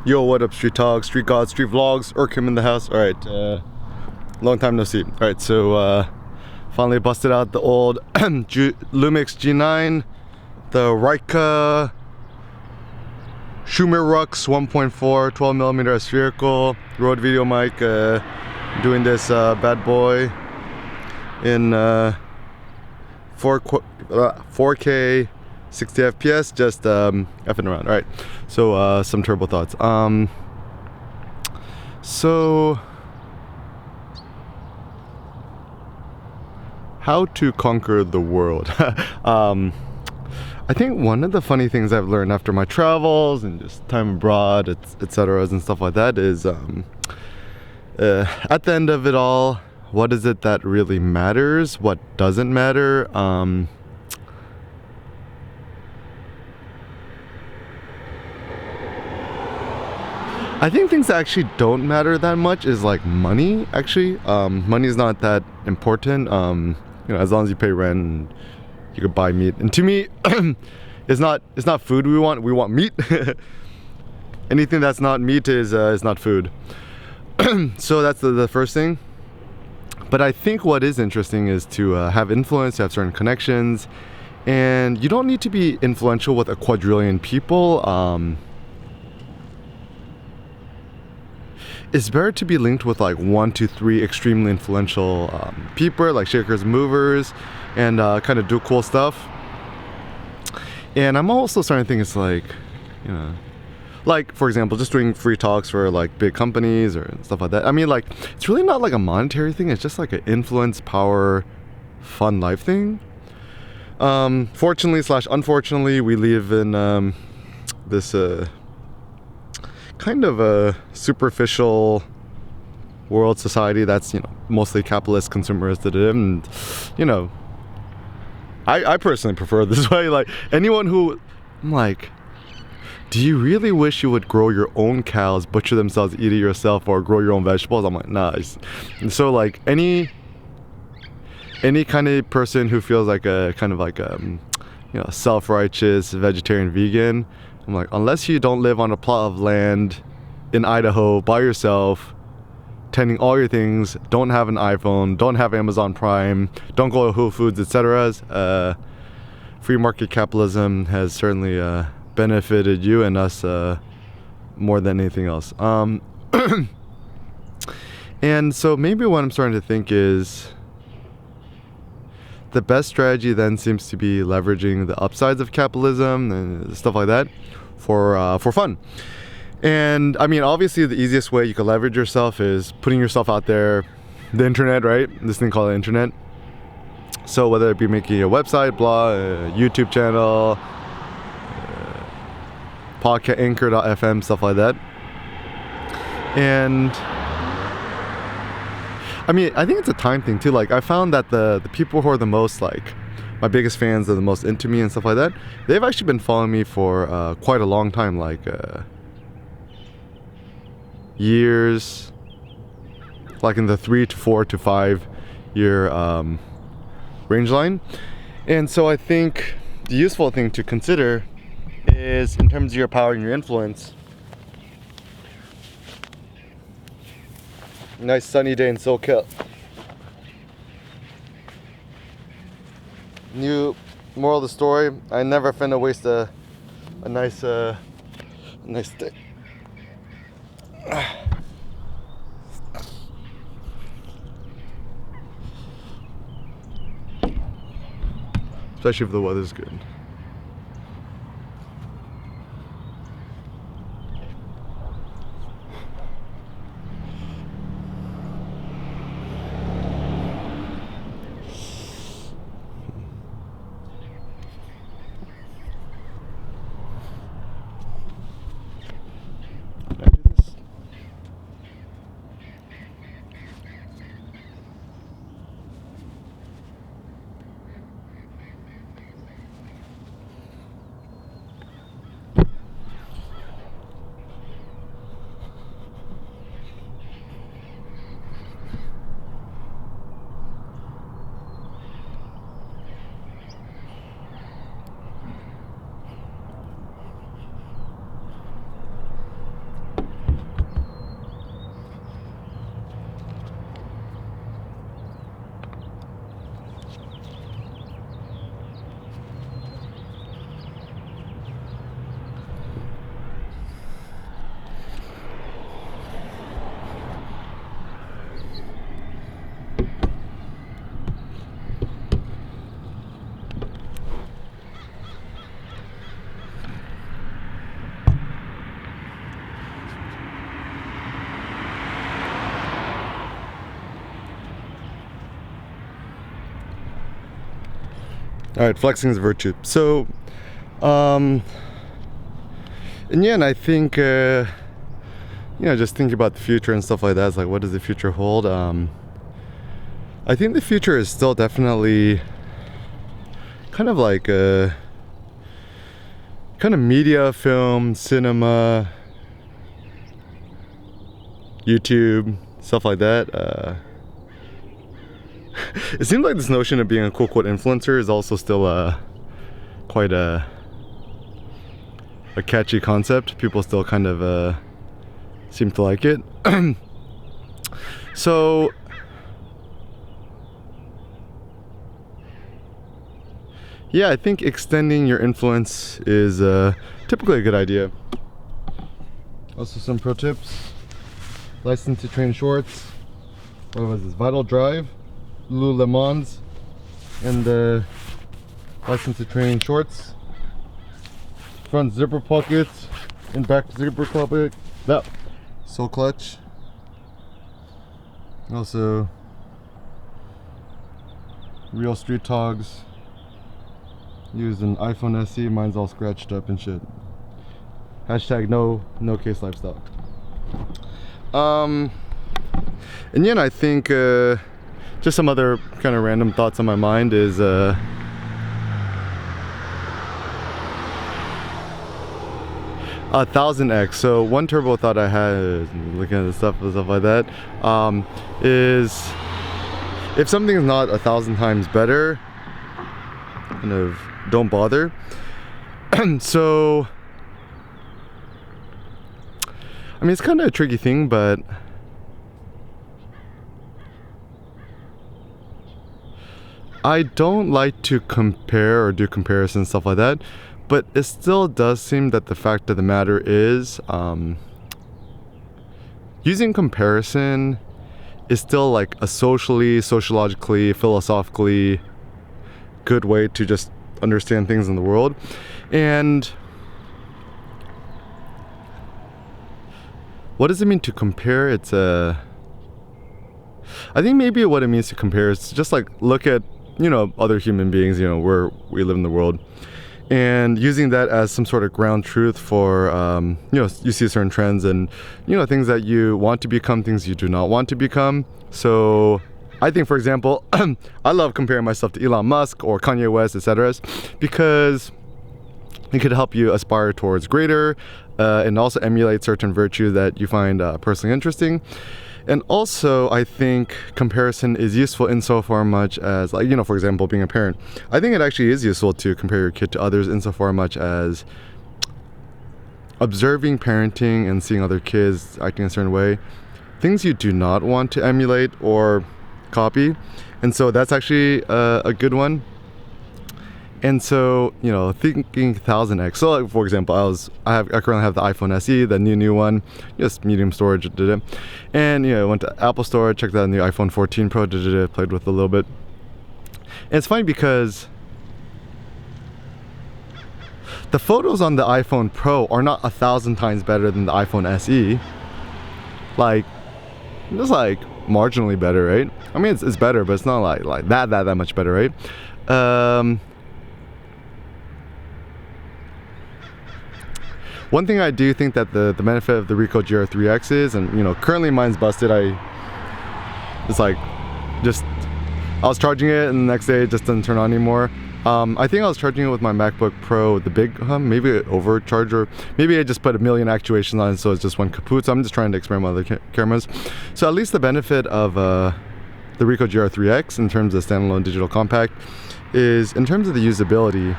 Yo, what up, Street Talk, Street Gods, Street Vlogs, Urkim in the house. Alright, long time no see. Alright, so finally busted out the old Lumix G9, the Rika Schumer Rux 1.4 12mm spherical Rode video mic, doing this bad boy in 4K 60 FPS, just effing around. All right, so some turbo thoughts. So how to conquer the world. I think one of the funny things I've learned after my travels and just time abroad, etc. and stuff like that is at the end of it all, what is it that really matters? What doesn't matter? I think things that actually don't matter that much is like money. Actually, money is not that important. You know, as long as you pay rent and you could buy meat. And to me, it's not food we want. We want meat. Anything that's not meat is not food. So that's the first thing. But I think what is interesting is to have influence, to have certain connections, and you don't need to be influential with a quadrillion people. It's better to be linked with like 1 to 3 extremely influential people, like shakers, movers, and kind of do cool stuff. And I'm also starting to think it's like, you know, like for example, just doing free talks for like big companies or stuff like that. I mean, like it's really not like a monetary thing. It's just like an influence, power, fun life thing. Fortunately / unfortunately, we live in this kind of a superficial world society that's, you know, mostly capitalist, consumerist, and you know, I personally prefer this way. Like anyone who, I'm like, do you really wish you would grow your own cows, butcher themselves, eat it yourself, or grow your own vegetables? I'm like, nah. And so like any kind of person who feels like a kind of like you know, self-righteous vegetarian vegan, I'm like, unless you don't live on a plot of land in Idaho by yourself, tending all your things, don't have an iPhone, don't have Amazon Prime, don't go to Whole Foods, etc. Free market capitalism has certainly benefited you and us more than anything else. And so maybe what I'm starting to think is the best strategy then seems to be leveraging the upsides of capitalism and stuff like that for fun. And I mean, obviously the easiest way you can leverage yourself is putting yourself out there, the internet, right? This thing called the internet. So whether it be making a website, blog, a YouTube channel, podcast, Anchor.fm, stuff like that. And I mean, I think it's a time thing too. Like I found that the people who are the most like my biggest fans, are the most into me and stuff like that, they've actually been following me for quite a long time, like years, like in the 3 to 4 to 5 year range line. And so I think the useful thing to consider is, in terms of your power and your influence, nice sunny day in SoCal. New moral of the story: I never finna waste a nice day. Especially if the weather's good. All right, flexing is a virtue. So, and yeah, and I think, just thinking about the future and stuff like that, it's like, what does the future hold? I think the future is still definitely kind of like kind of media, film, cinema, YouTube, stuff like that. It seems like this notion of being a quote unquote influencer is also still quite a catchy concept. People still kind of seem to like it. So yeah, I think extending your influence is typically a good idea. Also, some pro tips: License to Train shorts. What was this? Vital Drive, Lululemon's, and the License to Train shorts. Front zipper pockets and back zipper pocket. That Soul Clutch. Also, Real Street Togs. Used an iPhone SE. Mine's all scratched up and shit. Hashtag no case lifestyle. And yeah, I think just some other kind of random thoughts on my mind is 1000x. So one turbo thought I had, looking at the stuff and stuff like that, is if something is not 1,000 times better, kind of don't bother. So I mean, it's kind of a tricky thing, but I don't like to compare or do comparisons, stuff like that. But it still does seem that the fact of the matter is, using comparison is still like a sociologically, philosophically good way to just understand things in the world. And what does it mean to compare? I think maybe what it means to compare is just like look at, other human beings, where we live in the world, and using that as some sort of ground truth for, you see certain trends and, things that you want to become, things you do not want to become. So I think, for example, I love comparing myself to Elon Musk or Kanye West, etc., because it could help you aspire towards greater and also emulate certain virtues that you find personally interesting. And also, I think comparison is useful insofar much as, like, for example, being a parent. I think it actually is useful to compare your kid to others insofar much as observing parenting and seeing other kids acting a certain way, things you do not want to emulate or copy. And so that's actually a good one. And so, thinking 1000x. So, like, for example, I currently have the iPhone SE, the new one, just medium storage, did it. And went to Apple Store, checked out the new iPhone 14 Pro, did it, played with it a little bit. And it's funny because the photos on the iPhone Pro are not 1,000 times better than the iPhone SE. Like, just like marginally better, right? I mean, it's better, but it's not like that much better, right? One thing I do think that the benefit of the Ricoh GR3X is, and currently mine's busted. I was charging it and the next day it just doesn't turn on anymore. I think I was charging it with my MacBook Pro, the big maybe an overcharger. Maybe I just put a million actuations on it, so it's just one kaput. So I'm just trying to experiment with other cameras. So at least the benefit of the Ricoh GR3X in terms of standalone digital compact is, in terms of the usability,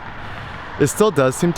it still does seem to